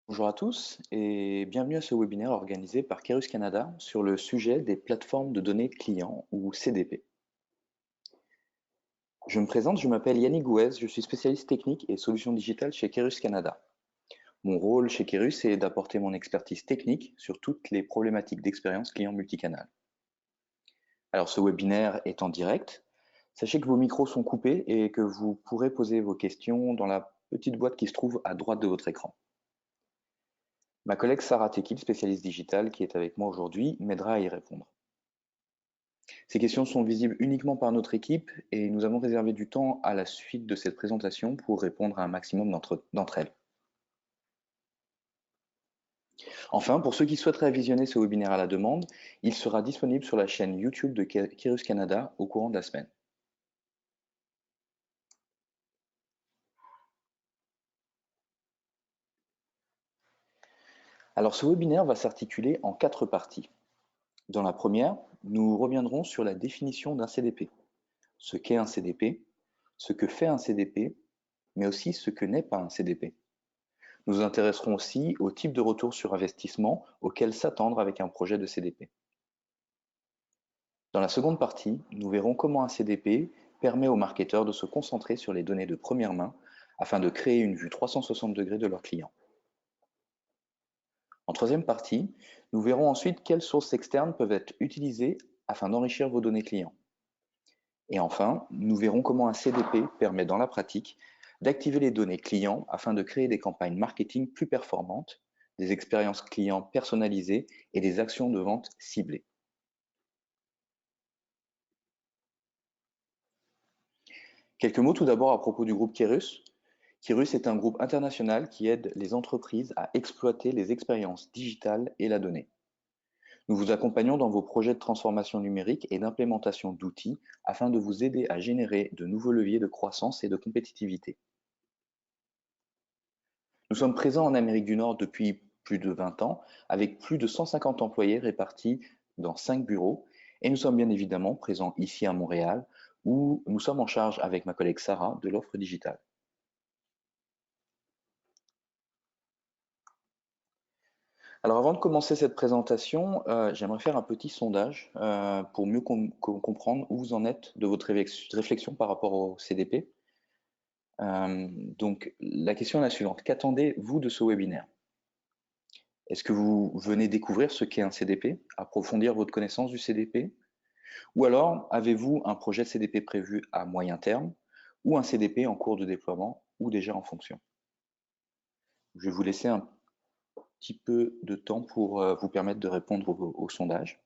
Bonjour à tous et bienvenue à ce webinaire organisé par Kerus Canada sur le sujet des plateformes de données clients ou CDP. Je me présente, je m'appelle Yannick Gouez, je suis spécialiste technique et solutions digitales chez Kerus Canada. Mon rôle chez Kerus est d'apporter mon expertise technique sur toutes les problématiques d'expérience client multicanal. Alors ce webinaire est en direct. Sachez que vos micros sont coupés et que vous pourrez poser vos questions dans la petite boîte qui se trouve à droite de votre écran. Ma collègue Sarah Tekil, spécialiste digitale, qui est avec moi aujourd'hui, m'aidera à y répondre. Ces questions sont visibles uniquement par notre équipe et nous avons réservé du temps à la suite de cette présentation pour répondre à un maximum d'entre elles. Enfin, pour ceux qui souhaiteraient visionner ce webinaire à la demande, il sera disponible sur la chaîne YouTube de Kerus Canada au courant de la semaine. Alors ce webinaire va s'articuler en 4 parties. Dans la première, nous reviendrons sur la définition d'un CDP, ce qu'est un CDP, ce que fait un CDP, mais aussi ce que n'est pas un CDP. Nous nous intéresserons aussi au type de retour sur investissement auquel s'attendre avec un projet de CDP. Dans la seconde partie, nous verrons comment un CDP permet aux marketeurs de se concentrer sur les données de première main afin de créer une vue 360 degrés de leurs clients. En troisième partie, nous verrons ensuite quelles sources externes peuvent être utilisées afin d'enrichir vos données clients. Et enfin, nous verrons comment un CDP permet dans la pratique d'activer les données clients afin de créer des campagnes marketing plus performantes, des expériences clients personnalisées et des actions de vente ciblées. Quelques mots tout d'abord à propos du groupe Kerus. Kerus est un groupe international qui aide les entreprises à exploiter les expériences digitales et la donnée. Nous vous accompagnons dans vos projets de transformation numérique et d'implémentation d'outils afin de vous aider à générer de nouveaux leviers de croissance et de compétitivité. Nous sommes présents en Amérique du Nord depuis plus de 20 ans, avec plus de 150 employés répartis dans 5 bureaux, et nous sommes bien évidemment présents ici à Montréal, où nous sommes en charge avec ma collègue Sarah de l'offre digitale. Alors avant de commencer cette présentation, j'aimerais faire un petit sondage pour mieux comprendre où vous en êtes de votre réflexion par rapport au CDP. Donc la question est la suivante: qu'attendez-vous de ce webinaire? Est-ce que vous venez découvrir ce qu'est un CDP, approfondir votre connaissance du CDP? Ou alors avez-vous un projet de CDP prévu à moyen terme ou un CDP en cours de déploiement ou déjà en fonction? Je vais vous laisser un petit peu de temps pour vous permettre de répondre au sondage.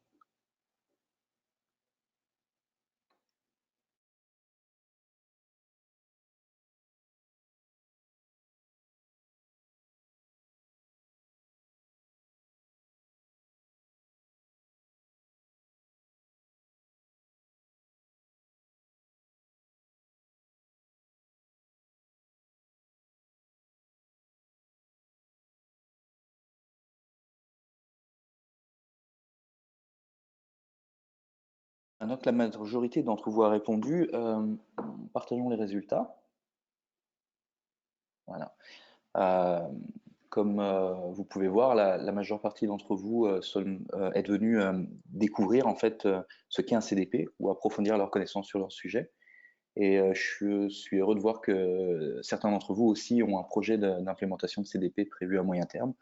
Maintenant que la majorité d'entre vous a répondu, partageons les résultats. Voilà. Comme vous pouvez voir, la majeure partie d'entre vous est venue découvrir en fait ce qu'est un CDP ou approfondir leur connaissance sur leur sujet. Et je suis heureux de voir que certains d'entre vous aussi ont un projet d'implémentation de CDP prévu à moyen terme.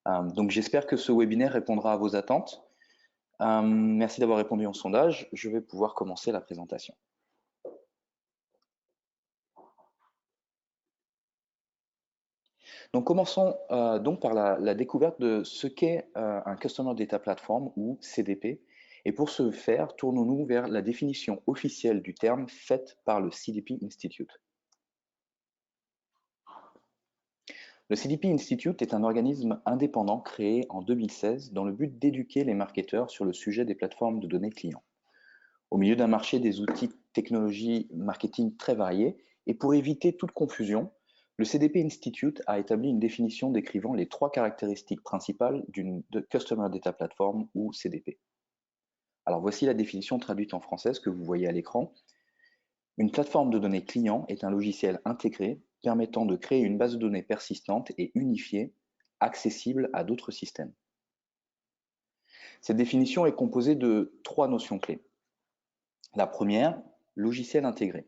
Donc j'espère que ce webinaire répondra à vos attentes. Merci d'avoir répondu au sondage. Je vais pouvoir commencer la présentation. Donc commençons donc par la découverte de ce qu'est un Customer Data Platform ou CDP. Et pour ce faire, tournons-nous vers la définition officielle du terme faite par le CDP Institute. Le CDP Institute est un organisme indépendant créé en 2016 dans le but d'éduquer les marketeurs sur le sujet des plateformes de données clients. Au milieu d'un marché des outils technologie marketing très variés, et pour éviter toute confusion, le CDP Institute a établi une définition décrivant les 3 caractéristiques principales d'une Customer Data Platform ou CDP. Alors voici la définition traduite en français que vous voyez à l'écran. Une plateforme de données client est un logiciel intégré permettant de créer une base de données persistante et unifiée accessible à d'autres systèmes. Cette définition est composée de 3 notions clés. La première, logiciel intégré,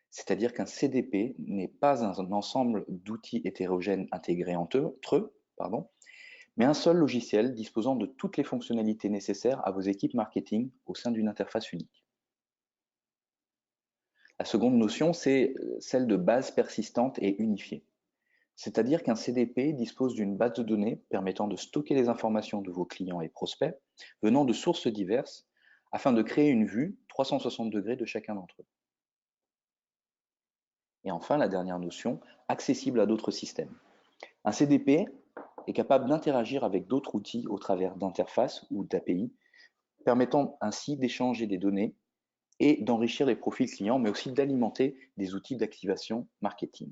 c'est-à-dire qu'un CDP n'est pas un ensemble d'outils hétérogènes intégrés entre eux, mais un seul logiciel disposant de toutes les fonctionnalités nécessaires à vos équipes marketing au sein d'une interface unique. La seconde notion, c'est celle de base persistante et unifiée. C'est-à-dire qu'un CDP dispose d'une base de données permettant de stocker les informations de vos clients et prospects venant de sources diverses afin de créer une vue 360 degrés de chacun d'entre eux. Et enfin, la dernière notion, accessible à d'autres systèmes. Un CDP est capable d'interagir avec d'autres outils au travers d'interfaces ou d'API, permettant ainsi d'échanger des données et d'enrichir les profils clients, mais aussi d'alimenter des outils d'activation marketing.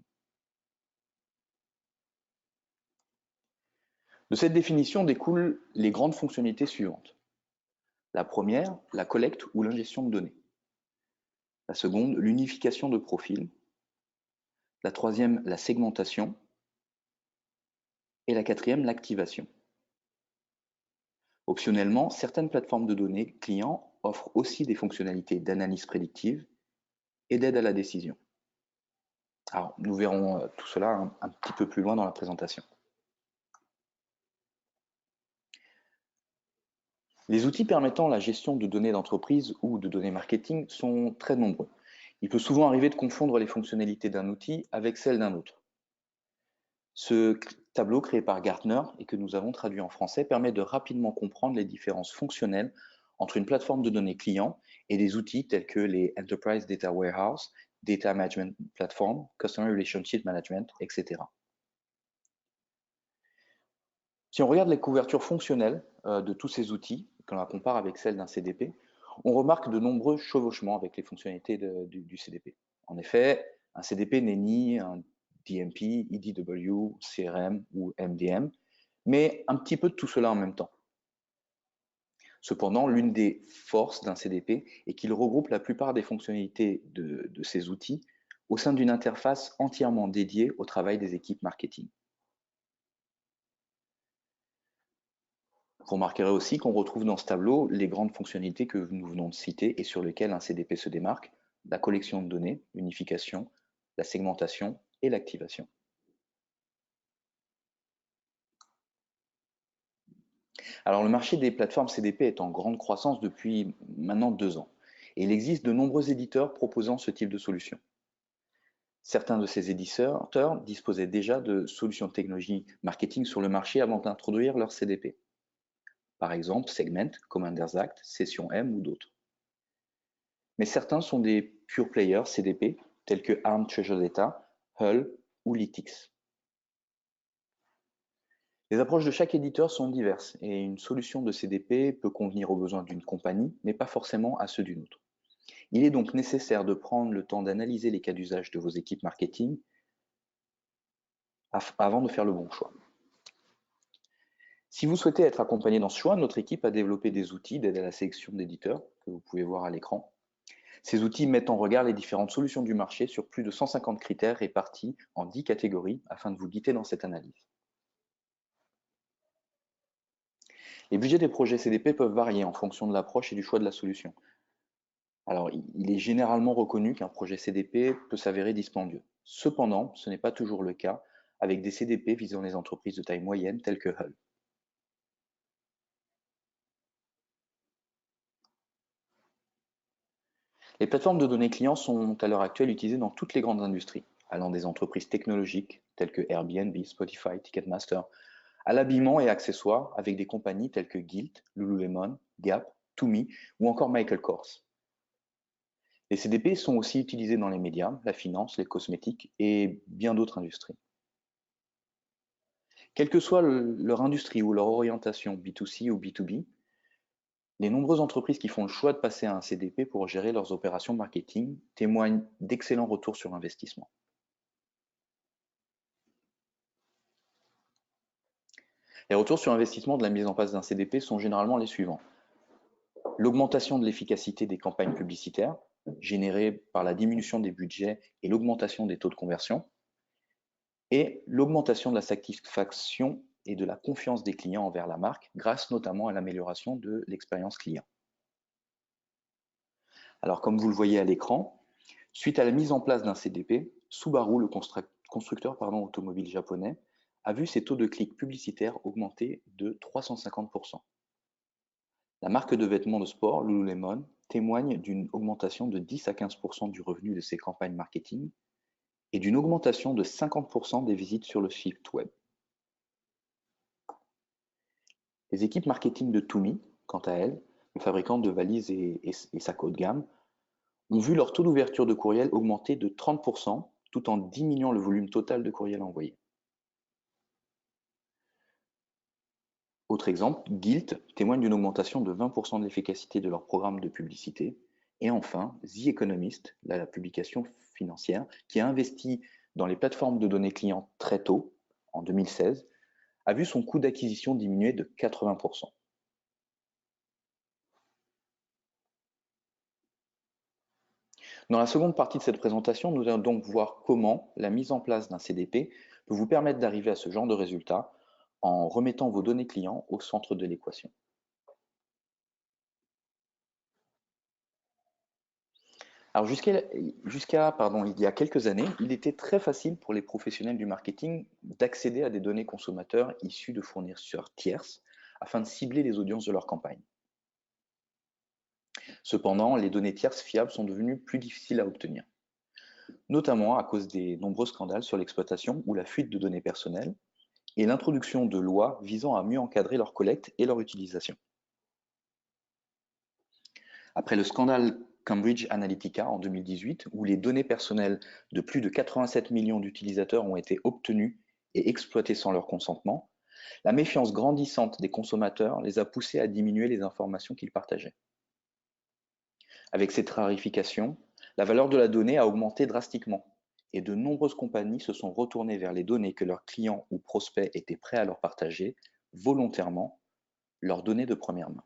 De cette définition découlent les grandes fonctionnalités suivantes. La première, la collecte ou l'ingestion de données. La seconde, l'unification de profils. La troisième, la segmentation. Et la quatrième, l'activation. Optionnellement, certaines plateformes de données clients offrent aussi des fonctionnalités d'analyse prédictive et d'aide à la décision. Alors, nous verrons tout cela un petit peu plus loin dans la présentation. Les outils permettant la gestion de données d'entreprise ou de données marketing sont très nombreux. Il peut souvent arriver de confondre les fonctionnalités d'un outil avec celles d'un autre. Ce tableau créé par Gartner et que nous avons traduit en français permet de rapidement comprendre les différences fonctionnelles entre une plateforme de données client et des outils tels que les Enterprise Data Warehouse, Data Management Platform, Customer Relationship Management, etc. Si on regarde les couvertures fonctionnelles de tous ces outils, qu'on la compare avec celles d'un CDP, on remarque de nombreux chevauchements avec les fonctionnalités du CDP. En effet, un CDP n'est ni un DMP, EDW, CRM ou MDM, mais un petit peu de tout cela en même temps. Cependant, l'une des forces d'un CDP est qu'il regroupe la plupart des fonctionnalités de ces outils au sein d'une interface entièrement dédiée au travail des équipes marketing. Vous remarquerez aussi qu'on retrouve dans ce tableau les grandes fonctionnalités que nous venons de citer et sur lesquelles un CDP se démarque: la collection de données, l'unification, la segmentation et l'activation. Alors le marché des plateformes CDP est en grande croissance depuis maintenant 2 ans et il existe de nombreux éditeurs proposant ce type de solution. Certains de ces éditeurs disposaient déjà de solutions de technologie marketing sur le marché avant d'introduire leur CDP. Par exemple, Segment, Commander's Act, Session M ou d'autres. Mais certains sont des pure players CDP, tels que Arm Treasure Data, Hull ou Lytx. Les approches de chaque éditeur sont diverses et une solution de CDP peut convenir aux besoins d'une compagnie, mais pas forcément à ceux d'une autre. Il est donc nécessaire de prendre le temps d'analyser les cas d'usage de vos équipes marketing avant de faire le bon choix. Si vous souhaitez être accompagné dans ce choix, notre équipe a développé des outils d'aide à la sélection d'éditeurs que vous pouvez voir à l'écran. Ces outils mettent en regard les différentes solutions du marché sur plus de 150 critères répartis en 10 catégories afin de vous guider dans cette analyse. Les budgets des projets CDP peuvent varier en fonction de l'approche et du choix de la solution. Alors, il est généralement reconnu qu'un projet CDP peut s'avérer dispendieux. Cependant, ce n'est pas toujours le cas avec des CDP visant les entreprises de taille moyenne telles que Hull. Les plateformes de données clients sont à l'heure actuelle utilisées dans toutes les grandes industries, allant des entreprises technologiques telles que Airbnb, Spotify, Ticketmaster, à l'habillement et accessoires avec des compagnies telles que Gilt, Lululemon, Gap, Tumi ou encore Michael Kors. Les CDP sont aussi utilisés dans les médias, la finance, les cosmétiques et bien d'autres industries. Quelle que soit leur industrie ou leur orientation B2C ou B2B, les nombreuses entreprises qui font le choix de passer à un CDP pour gérer leurs opérations marketing témoignent d'excellents retours sur investissement. Les retours sur investissement de la mise en place d'un CDP sont généralement les suivants. L'augmentation de l'efficacité des campagnes publicitaires, générée par la diminution des budgets et l'augmentation des taux de conversion, et l'augmentation de la satisfaction et de la confiance des clients envers la marque, grâce notamment à l'amélioration de l'expérience client. Alors, comme vous le voyez à l'écran, suite à la mise en place d'un CDP, Subaru, le constructeur automobile japonais, a vu ses taux de clics publicitaires augmenter de 350%. La marque de vêtements de sport, Lululemon, témoigne d'une augmentation de 10 à 15% du revenu de ses campagnes marketing et d'une augmentation de 50% des visites sur le site web. Les équipes marketing de Tumi, quant à elles, le fabricant de valises et sacs haut de gamme, ont vu leur taux d'ouverture de courriel augmenter de 30% tout en diminuant le volume total de courriel envoyé. Autre exemple, Gilt témoigne d'une augmentation de 20% de l'efficacité de leur programme de publicité. Et enfin, The Economist, la publication financière, qui a investi dans les plateformes de données clients très tôt, en 2016, a vu son coût d'acquisition diminuer de 80%. Dans la seconde partie de cette présentation, nous allons donc voir comment la mise en place d'un CDP peut vous permettre d'arriver à ce genre de résultat en remettant vos données clients au centre de l'équation. Alors jusqu'à il y a quelques années, il était très facile pour les professionnels du marketing d'accéder à des données consommateurs issues de fournisseurs tierces afin de cibler les audiences de leur campagne. Cependant, les données tierces fiables sont devenues plus difficiles à obtenir, notamment à cause des nombreux scandales sur l'exploitation ou la fuite de données personnelles et l'introduction de lois visant à mieux encadrer leur collecte et leur utilisation. Après le scandale Cambridge Analytica en 2018, où les données personnelles de plus de 87 millions d'utilisateurs ont été obtenues et exploitées sans leur consentement, la méfiance grandissante des consommateurs les a poussés à diminuer les informations qu'ils partageaient. Avec cette rarification, la valeur de la donnée a augmenté drastiquement et de nombreuses compagnies se sont retournées vers les données que leurs clients ou prospects étaient prêts à leur partager volontairement, leurs données de première main.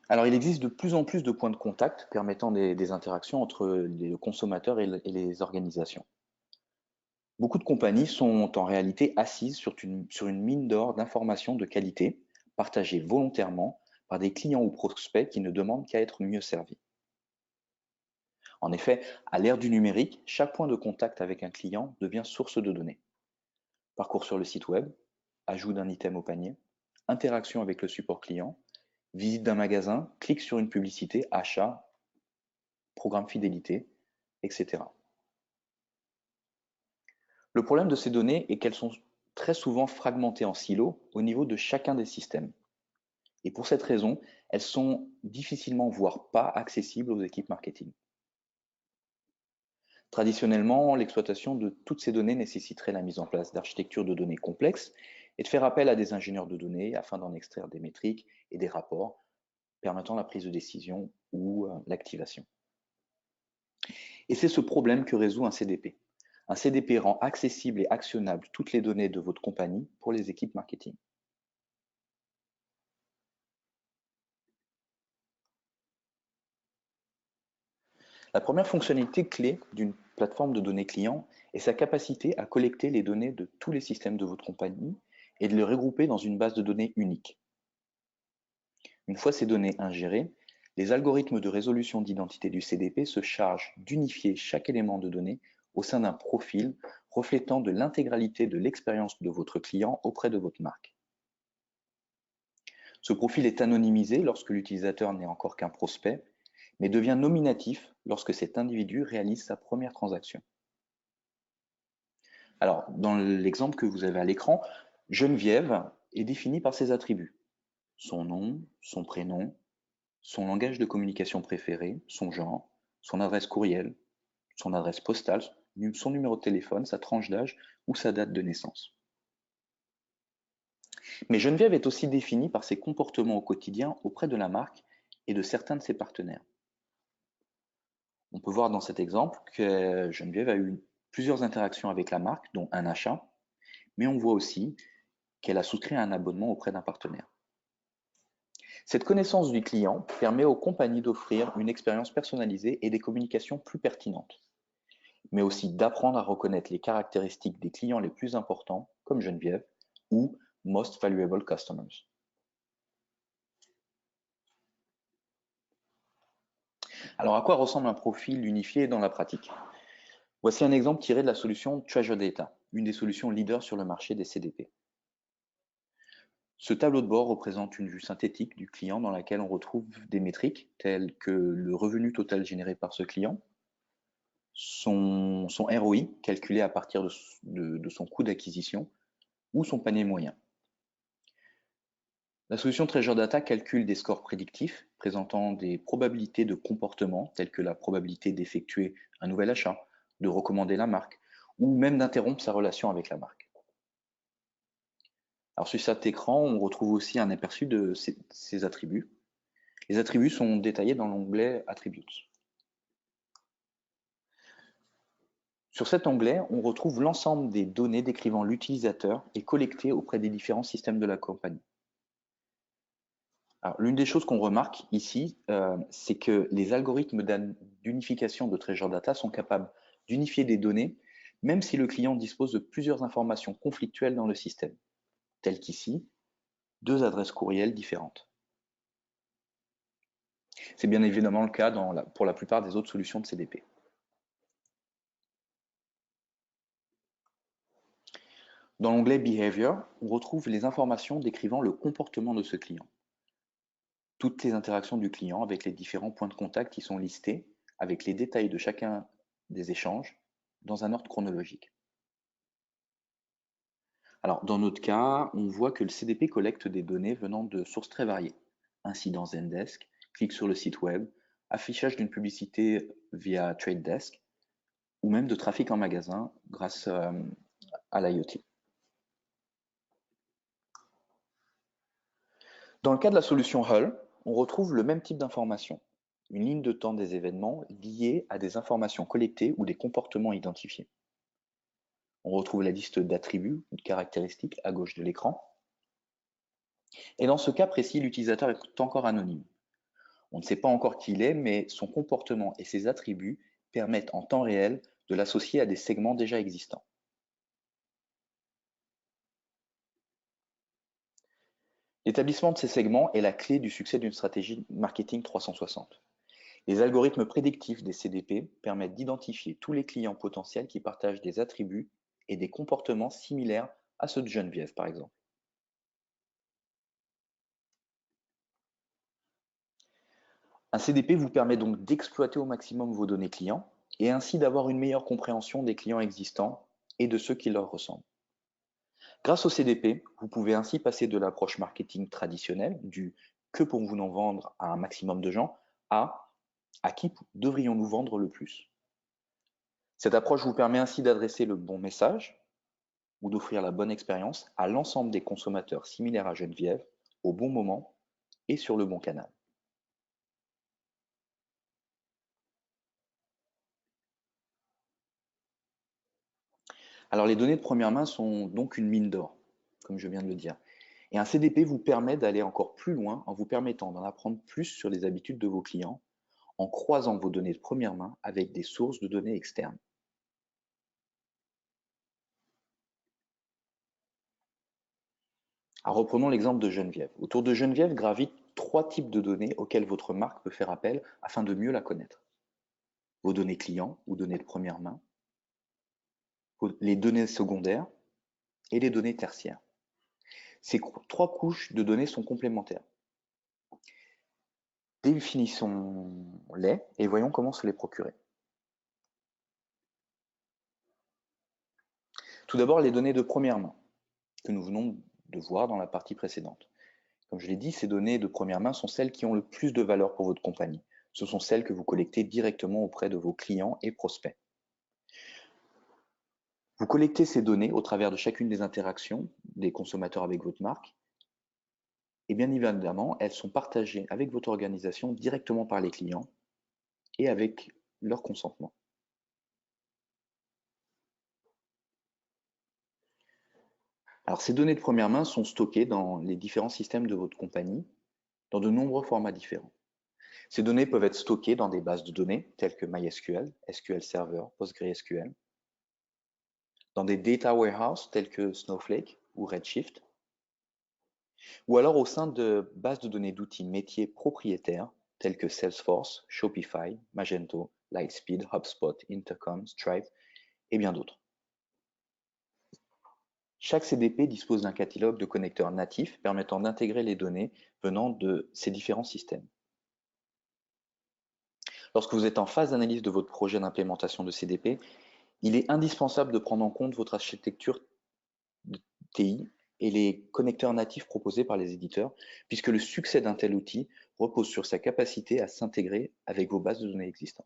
Alors, il existe de plus en plus de points de contact permettant des interactions entre les consommateurs et les organisations. Beaucoup de compagnies sont en réalité assises sur une mine d'or d'informations de qualité, partagées volontairement par des clients ou prospects qui ne demandent qu'à être mieux servis. En effet, à l'ère du numérique, chaque point de contact avec un client devient source de données. Parcours sur le site web, ajout d'un item au panier, interaction avec le support client, visite d'un magasin, clic sur une publicité, achat, programme fidélité, etc. Le problème de ces données est qu'elles sont très souvent fragmentées en silos au niveau de chacun des systèmes. Et pour cette raison, elles sont difficilement, voire pas accessibles aux équipes marketing. Traditionnellement, l'exploitation de toutes ces données nécessiterait la mise en place d'architectures de données complexes et de faire appel à des ingénieurs de données afin d'en extraire des métriques et des rapports permettant la prise de décision ou l'activation. Et c'est ce problème que résout un CDP. Un CDP rend accessible et actionnable toutes les données de votre compagnie pour les équipes marketing. La première fonctionnalité clé d'une plateforme de données clients est sa capacité à collecter les données de tous les systèmes de votre compagnie et de les regrouper dans une base de données unique. Une fois ces données ingérées, les algorithmes de résolution d'identité du CDP se chargent d'unifier chaque élément de données au sein d'un profil reflétant de l'intégralité de l'expérience de votre client auprès de votre marque. Ce profil est anonymisé lorsque l'utilisateur n'est encore qu'un prospect, mais devient nominatif lorsque cet individu réalise sa première transaction. Alors, dans l'exemple que vous avez à l'écran, Geneviève est définie par ses attributs: son nom, son prénom, son langage de communication préféré, son genre, son adresse courriel, son adresse postale, son numéro de téléphone, sa tranche d'âge ou sa date de naissance. Mais Geneviève est aussi définie par ses comportements au quotidien auprès de la marque et de certains de ses partenaires. On peut voir dans cet exemple que Geneviève a eu plusieurs interactions avec la marque, dont un achat, mais on voit aussi qu'elle a souscrit à un abonnement auprès d'un partenaire. Cette connaissance du client permet aux compagnies d'offrir une expérience personnalisée et des communications plus pertinentes. mais aussi d'apprendre à reconnaître les caractéristiques des clients les plus importants, comme Geneviève, ou Most Valuable Customers. Alors, à quoi ressemble un profil unifié dans la pratique? Voici un exemple tiré de la solution Treasure Data, une des solutions leaders sur le marché des CDP. Ce tableau de bord représente une vue synthétique du client dans laquelle on retrouve des métriques telles que le revenu total généré par ce client, son ROI calculé à partir de son coût d'acquisition ou son panier moyen. La solution Treasure Data calcule des scores prédictifs présentant des probabilités de comportement telles que la probabilité d'effectuer un nouvel achat, de recommander la marque ou même d'interrompre sa relation avec la marque. Alors sur cet écran, on retrouve aussi un aperçu de ces attributs. Les attributs sont détaillés dans l'onglet Attributes. Sur cet onglet, on retrouve l'ensemble des données décrivant l'utilisateur et collectées auprès des différents systèmes de la compagnie. Alors, l'une des choses qu'on remarque ici, c'est que les algorithmes d'unification de Treasure Data sont capables d'unifier des données, même si le client dispose de plusieurs informations conflictuelles dans le système, telles qu'ici, 2 adresses courriels différentes. C'est bien évidemment le cas pour la plupart des autres solutions de CDP. Dans l'onglet Behavior, on retrouve les informations décrivant le comportement de ce client. Toutes les interactions du client avec les différents points de contact qui sont listés, avec les détails de chacun des échanges, dans un ordre chronologique. Alors, dans notre cas, on voit que le CDP collecte des données venant de sources très variées. Incidents Zendesk, clic sur le site web, affichage d'une publicité via Trade Desk, ou même de trafic en magasin grâce à l'IoT. Dans le cas de la solution Hull, on retrouve le même type d'information, une ligne de temps des événements liée à des informations collectées ou des comportements identifiés. On retrouve la liste d'attributs ou de caractéristiques à gauche de l'écran. Et dans ce cas précis, l'utilisateur est encore anonyme. On ne sait pas encore qui il est, mais son comportement et ses attributs permettent en temps réel de l'associer à des segments déjà existants. L'établissement de ces segments est la clé du succès d'une stratégie marketing 360. Les algorithmes prédictifs des CDP permettent d'identifier tous les clients potentiels qui partagent des attributs et des comportements similaires à ceux de Geneviève, par exemple. Un CDP vous permet donc d'exploiter au maximum vos données clients et ainsi d'avoir une meilleure compréhension des clients existants et de ceux qui leur ressemblent. Grâce au CDP, vous pouvez ainsi passer de l'approche marketing traditionnelle, du que pouvons-nous vendre à un maximum de gens, à qui devrions-nous vendre le plus. Cette approche vous permet ainsi d'adresser le bon message ou d'offrir la bonne expérience à l'ensemble des consommateurs similaires à Geneviève au bon moment et sur le bon canal. Alors les données de première main sont donc une mine d'or, comme je viens de le dire. Et un CDP vous permet d'aller encore plus loin en vous permettant d'en apprendre plus sur les habitudes de vos clients en croisant vos données de première main avec des sources de données externes. Alors reprenons l'exemple de Geneviève. Autour de Geneviève gravitent 3 types de données auxquelles votre marque peut faire appel afin de mieux la connaître. Vos données clients ou données de première main, les données secondaires et les données tertiaires. Ces 3 couches de données sont complémentaires. Définissons-les et voyons comment se les procurer. Tout d'abord, les données de première main, que nous venons de voir dans la partie précédente. Comme je l'ai dit, ces données de première main sont celles qui ont le plus de valeur pour votre compagnie. Ce sont celles que vous collectez directement auprès de vos clients et prospects. Vous collectez ces données au travers de chacune des interactions des consommateurs avec votre marque. Et bien évidemment, elles sont partagées avec votre organisation directement par les clients et avec leur consentement. Alors, ces données de première main sont stockées dans les différents systèmes de votre compagnie, dans de nombreux formats différents. Ces données peuvent être stockées dans des bases de données telles que MySQL, SQL Server, PostgreSQL, dans des data warehouses tels que Snowflake ou Redshift, ou alors au sein de bases de données d'outils métiers propriétaires tels que Salesforce, Shopify, Magento, Lightspeed, HubSpot, Intercom, Stripe et bien d'autres. Chaque CDP dispose d'un catalogue de connecteurs natifs permettant d'intégrer les données venant de ces différents systèmes. Lorsque vous êtes en phase d'analyse de votre projet d'implémentation de CDP, il est indispensable de prendre en compte votre architecture de TI et les connecteurs natifs proposés par les éditeurs, puisque le succès d'un tel outil repose sur sa capacité à s'intégrer avec vos bases de données existantes.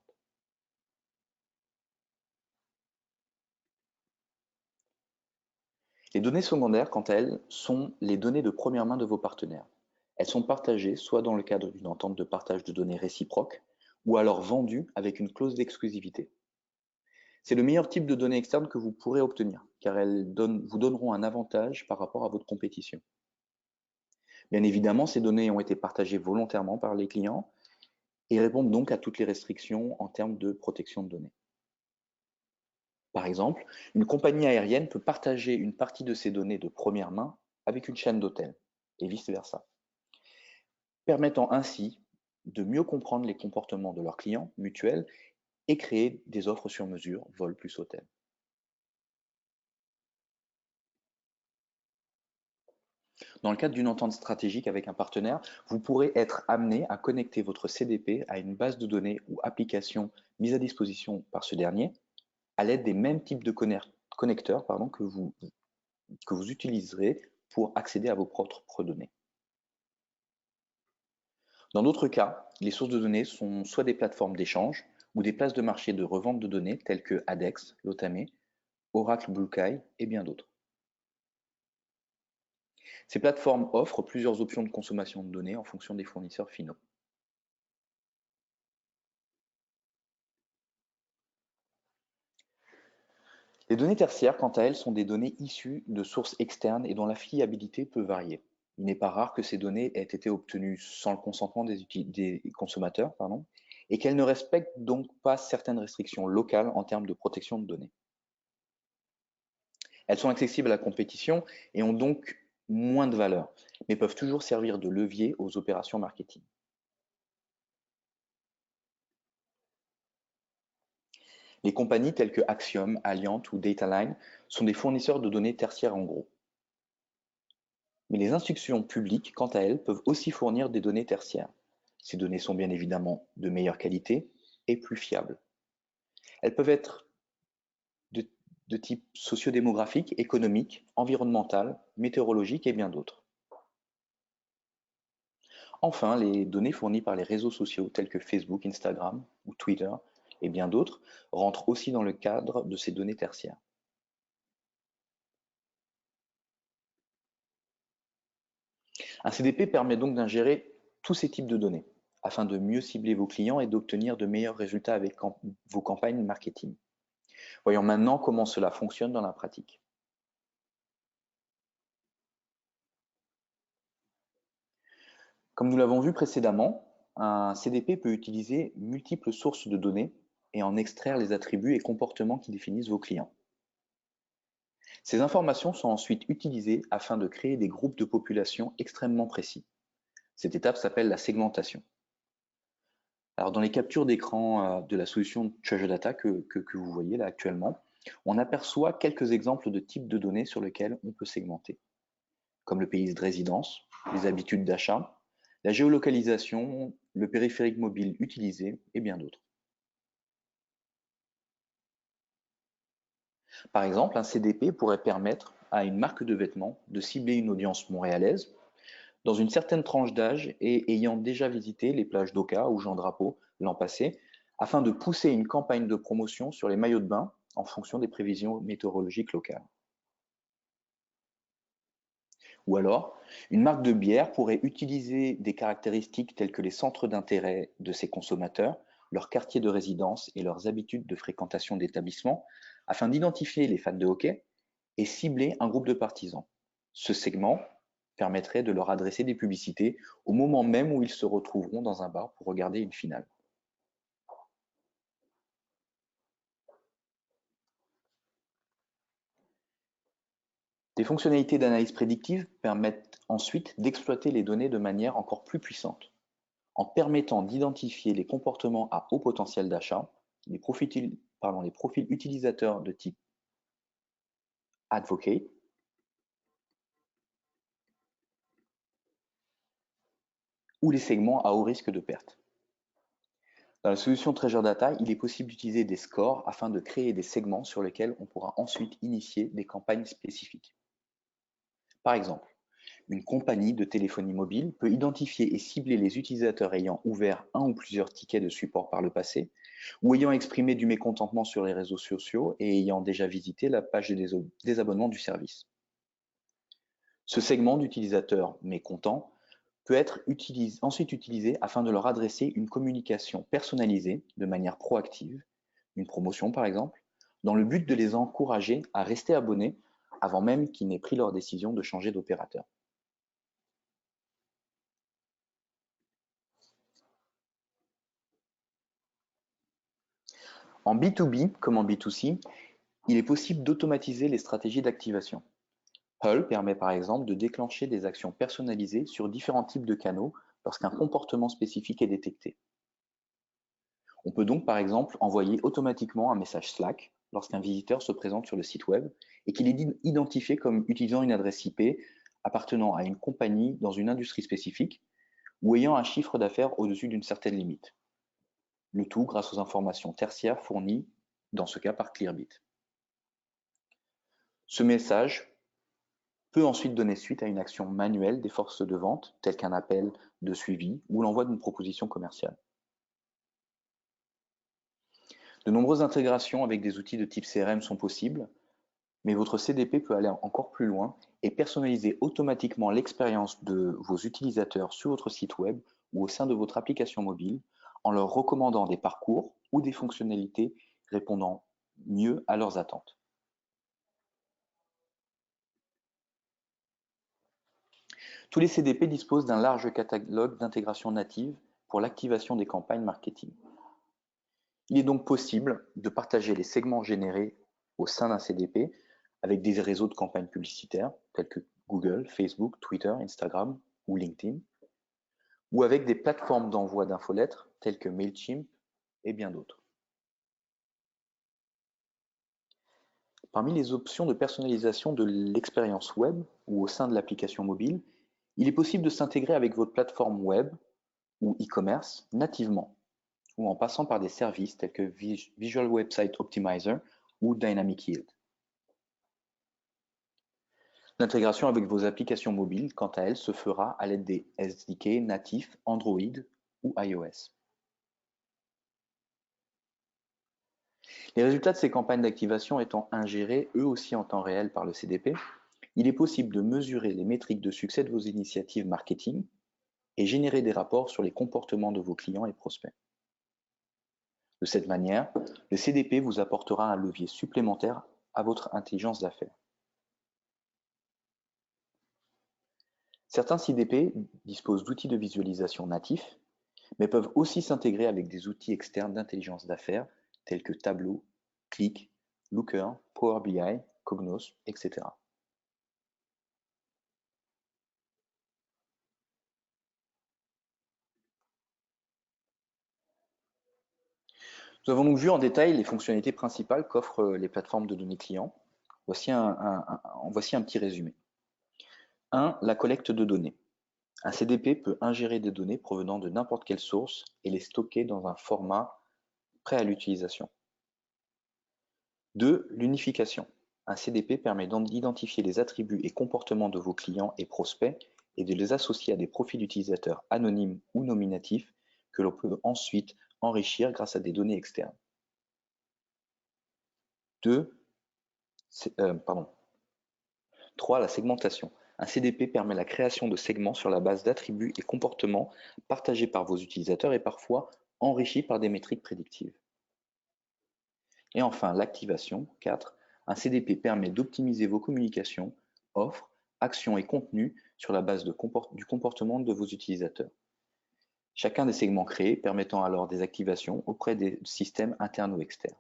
Les données secondaires, quant à elles, sont les données de première main de vos partenaires. Elles sont partagées soit dans le cadre d'une entente de partage de données réciproque, ou alors vendues avec une clause d'exclusivité. C'est le meilleur type de données externes que vous pourrez obtenir, car elles vous donneront un avantage par rapport à votre compétition. Bien évidemment, ces données ont été partagées volontairement par les clients et répondent donc à toutes les restrictions en termes de protection de données. Par exemple, une compagnie aérienne peut partager une partie de ses données de première main avec une chaîne d'hôtels, et vice-versa, permettant ainsi de mieux comprendre les comportements de leurs clients mutuels et créer des offres sur mesure, vol plus hôtel. Dans le cadre d'une entente stratégique avec un partenaire, vous pourrez être amené à connecter votre CDP à une base de données ou application mise à disposition par ce dernier, à l'aide des mêmes types de connecteurs que vous utiliserez pour accéder à vos propres données. Dans d'autres cas, les sources de données sont soit des plateformes d'échange ou des places de marché de revente de données telles que Addex, Lotame, Oracle Bluesky et bien d'autres. Ces plateformes offrent plusieurs options de consommation de données en fonction des fournisseurs finaux. Les données tertiaires, quant à elles, sont des données issues de sources externes et dont la fiabilité peut varier. Il n'est pas rare que ces données aient été obtenues sans le consentement des consommateurs, et qu'elles ne respectent donc pas certaines restrictions locales en termes de protection de données. Elles sont accessibles à la compétition et ont donc moins de valeur, mais peuvent toujours servir de levier aux opérations marketing. Les compagnies telles que Axiom, Alliant ou Dataline sont des fournisseurs de données tertiaires en gros. Mais les institutions publiques, quant à elles, peuvent aussi fournir des données tertiaires. Ces données sont bien évidemment de meilleure qualité et plus fiables. Elles peuvent être de type sociodémographique, économique, environnemental, météorologique et bien d'autres. Enfin, les données fournies par les réseaux sociaux tels que Facebook, Instagram ou Twitter et bien d'autres rentrent aussi dans le cadre de ces données tertiaires. Un CDP permet donc d'ingérer tous ces types de données afin de mieux cibler vos clients et d'obtenir de meilleurs résultats avec vos campagnes marketing. Voyons maintenant comment cela fonctionne dans la pratique. Comme nous l'avons vu précédemment, un CDP peut utiliser multiples sources de données et en extraire les attributs et comportements qui définissent vos clients. Ces informations sont ensuite utilisées afin de créer des groupes de population extrêmement précis. Cette étape s'appelle la segmentation. Alors, dans les captures d'écran de la solution Treasure Data que vous voyez là actuellement, on aperçoit quelques exemples de types de données sur lesquels on peut segmenter, comme le pays de résidence, les habitudes d'achat, la géolocalisation, le périphérique mobile utilisé et bien d'autres. Par exemple, un CDP pourrait permettre à une marque de vêtements de cibler une audience montréalaise dans une certaine tranche d'âge et ayant déjà visité les plages d'Oka ou Jean Drapeau l'an passé, afin de pousser une campagne de promotion sur les maillots de bain en fonction des prévisions météorologiques locales. Ou alors, une marque de bière pourrait utiliser des caractéristiques telles que les centres d'intérêt de ses consommateurs, leur quartier de résidence et leurs habitudes de fréquentation d'établissements, afin d'identifier les fans de hockey et cibler un groupe de partisans. Ce segment permettrait de leur adresser des publicités au moment même où ils se retrouveront dans un bar pour regarder une finale. Des fonctionnalités d'analyse prédictive permettent ensuite d'exploiter les données de manière encore plus puissante, en permettant d'identifier les comportements à haut potentiel d'achat, les profils utilisateurs de type advocate, ou les segments à haut risque de perte. Dans la solution Treasure Data, il est possible d'utiliser des scores afin de créer des segments sur lesquels on pourra ensuite initier des campagnes spécifiques. Par exemple, une compagnie de téléphonie mobile peut identifier et cibler les utilisateurs ayant ouvert un ou plusieurs tickets de support par le passé, ou ayant exprimé du mécontentement sur les réseaux sociaux et ayant déjà visité la page des désabonnements du service. Ce segment d'utilisateurs mécontents peut être ensuite utilisé afin de leur adresser une communication personnalisée de manière proactive, une promotion par exemple, dans le but de les encourager à rester abonnés avant même qu'ils n'aient pris leur décision de changer d'opérateur. En B2B comme en B2C, il est possible d'automatiser les stratégies d'activation. Hull permet par exemple de déclencher des actions personnalisées sur différents types de canaux lorsqu'un comportement spécifique est détecté. On peut donc par exemple envoyer automatiquement un message Slack lorsqu'un visiteur se présente sur le site web et qu'il est identifié comme utilisant une adresse IP appartenant à une compagnie dans une industrie spécifique ou ayant un chiffre d'affaires au-dessus d'une certaine limite. Le tout grâce aux informations tertiaires fournies, dans ce cas par Clearbit. Ce message peut ensuite donner suite à une action manuelle des forces de vente, telle qu'un appel de suivi ou l'envoi d'une proposition commerciale. De nombreuses intégrations avec des outils de type CRM sont possibles, mais votre CDP peut aller encore plus loin et personnaliser automatiquement l'expérience de vos utilisateurs sur votre site web ou au sein de votre application mobile en leur recommandant des parcours ou des fonctionnalités répondant mieux à leurs attentes. Tous les CDP disposent d'un large catalogue d'intégrations natives pour l'activation des campagnes marketing. Il est donc possible de partager les segments générés au sein d'un CDP avec des réseaux de campagnes publicitaires tels que Google, Facebook, Twitter, Instagram ou LinkedIn, ou avec des plateformes d'envoi d'infolettres telles que Mailchimp et bien d'autres. Parmi les options de personnalisation de l'expérience web ou au sein de l'application mobile, il est possible de s'intégrer avec votre plateforme web ou e-commerce nativement, ou en passant par des services tels que Visual Website Optimizer ou Dynamic Yield. L'intégration avec vos applications mobiles, quant à elle, se fera à l'aide des SDK natifs Android ou iOS. Les résultats de ces campagnes d'activation étant ingérés eux aussi en temps réel par le CDP, il est possible de mesurer les métriques de succès de vos initiatives marketing et générer des rapports sur les comportements de vos clients et prospects. De cette manière, le CDP vous apportera un levier supplémentaire à votre intelligence d'affaires. Certains CDP disposent d'outils de visualisation natifs, mais peuvent aussi s'intégrer avec des outils externes d'intelligence d'affaires tels que Tableau, Qlik, Looker, Power BI, Cognos, etc. Nous avons donc vu en détail les fonctionnalités principales qu'offrent les plateformes de données clients. Voici un petit résumé. 1. La collecte de données. Un CDP peut ingérer des données provenant de n'importe quelle source et les stocker dans un format prêt à l'utilisation. 2. L'unification. Un CDP permet d'identifier les attributs et comportements de vos clients et prospects et de les associer à des profils utilisateurs anonymes ou nominatifs que l'on peut ensuite enrichir grâce à des données externes. 3. La segmentation. Un CDP permet la création de segments sur la base d'attributs et comportements partagés par vos utilisateurs et parfois enrichis par des métriques prédictives. Et enfin, l'activation. 4. Un CDP permet d'optimiser vos communications, offres, actions et contenus sur la base du comportement de vos utilisateurs. Chacun des segments créés permettant alors des activations auprès des systèmes internes ou externes.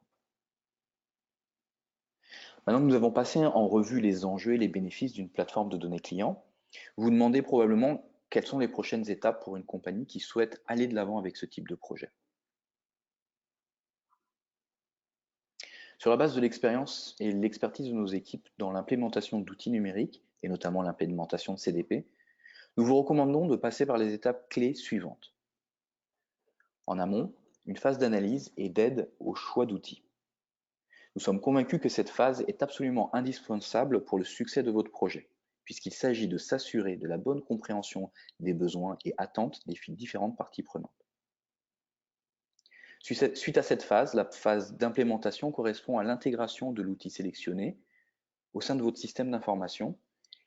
Maintenant que nous avons passé en revue les enjeux et les bénéfices d'une plateforme de données clients, vous vous demandez probablement quelles sont les prochaines étapes pour une compagnie qui souhaite aller de l'avant avec ce type de projet. Sur la base de l'expérience et l'expertise de nos équipes dans l'implémentation d'outils numériques, et notamment l'implémentation de CDP, nous vous recommandons de passer par les étapes clés suivantes. En amont, une phase d'analyse et d'aide au choix d'outils. Nous sommes convaincus que cette phase est absolument indispensable pour le succès de votre projet, puisqu'il s'agit de s'assurer de la bonne compréhension des besoins et attentes des différentes parties prenantes. Suite à cette phase, la phase d'implémentation correspond à l'intégration de l'outil sélectionné au sein de votre système d'information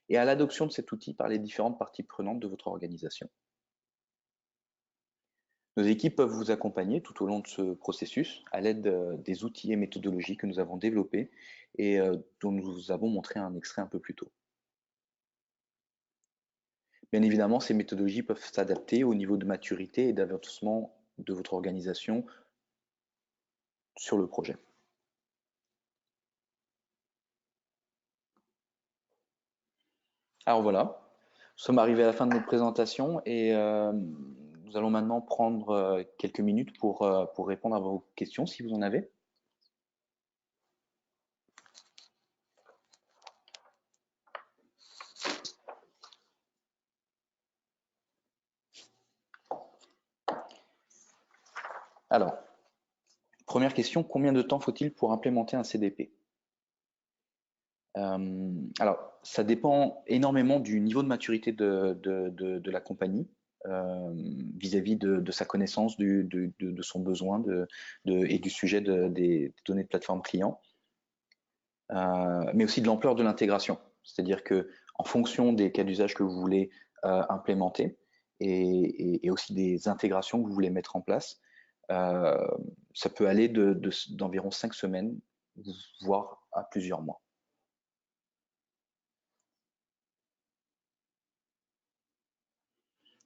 et à l'adoption de cet outil par les différentes parties prenantes de votre organisation. Nos équipes peuvent vous accompagner tout au long de ce processus à l'aide des outils et méthodologies que nous avons développés et dont nous vous avons montré un extrait un peu plus tôt. Bien évidemment, ces méthodologies peuvent s'adapter au niveau de maturité et d'avancement de votre organisation sur le projet. Alors voilà, nous sommes arrivés à la fin de notre présentation et nous allons maintenant prendre quelques minutes pour répondre à vos questions si vous en avez. Alors, première question, combien de temps faut-il pour implémenter un CDP? Alors, ça dépend énormément du niveau de maturité de la compagnie vis-à-vis de sa connaissance de son besoin et du sujet des données de plateforme client, mais aussi de l'ampleur de l'intégration. C'est-à-dire que en fonction des cas d'usage que vous voulez implémenter et aussi des intégrations que vous voulez mettre en place, ça peut aller d'environ 5 semaines, voire à plusieurs mois.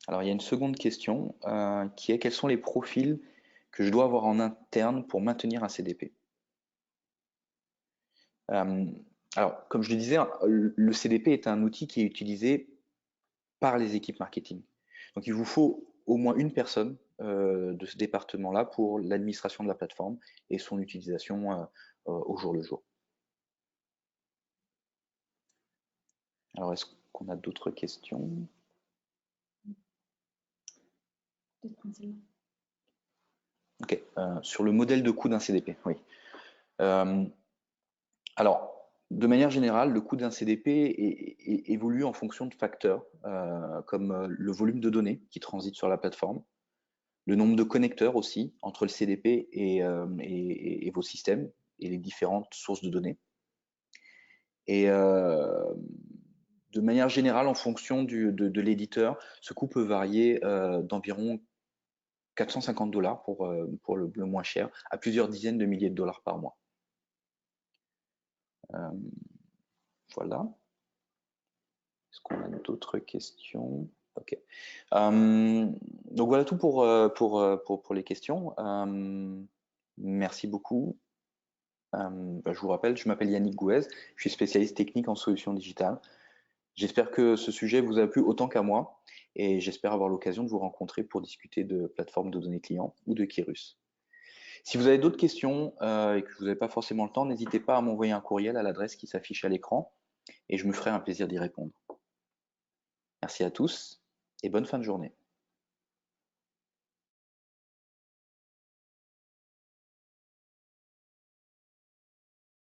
Alors, il y a une seconde question qui est quels sont les profils que je dois avoir en interne pour maintenir un CDP? Alors, comme je le disais, le CDP est un outil qui est utilisé par les équipes marketing. Donc, il vous faut au moins une personne de ce département-là pour l'administration de la plateforme et son utilisation au jour le jour. Alors, est-ce qu'on a d'autres questions? Ok, sur le modèle de coût d'un CDP, oui. Alors, de manière générale, le coût d'un CDP évolue en fonction de facteurs comme le volume de données qui transitent sur la plateforme, le nombre de connecteurs aussi entre le CDP et vos systèmes et les différentes sources de données. Et de manière générale, en fonction de l'éditeur, ce coût peut varier d'environ 450 $ pour le moins cher à plusieurs dizaines de milliers de dollars par mois. Voilà. Est-ce qu'on a d'autres questions? Ok. Donc voilà tout pour les questions. Merci beaucoup. Je vous rappelle, je m'appelle Yannick Gouez, je suis spécialiste technique en solutions digitales. J'espère que ce sujet vous a plu autant qu'à moi et j'espère avoir l'occasion de vous rencontrer pour discuter de plateformes de données clients ou de Kérus. Si vous avez d'autres questions et que vous n'avez pas forcément le temps, n'hésitez pas à m'envoyer un courriel à l'adresse qui s'affiche à l'écran et je me ferai un plaisir d'y répondre. Merci à tous et bonne fin de journée.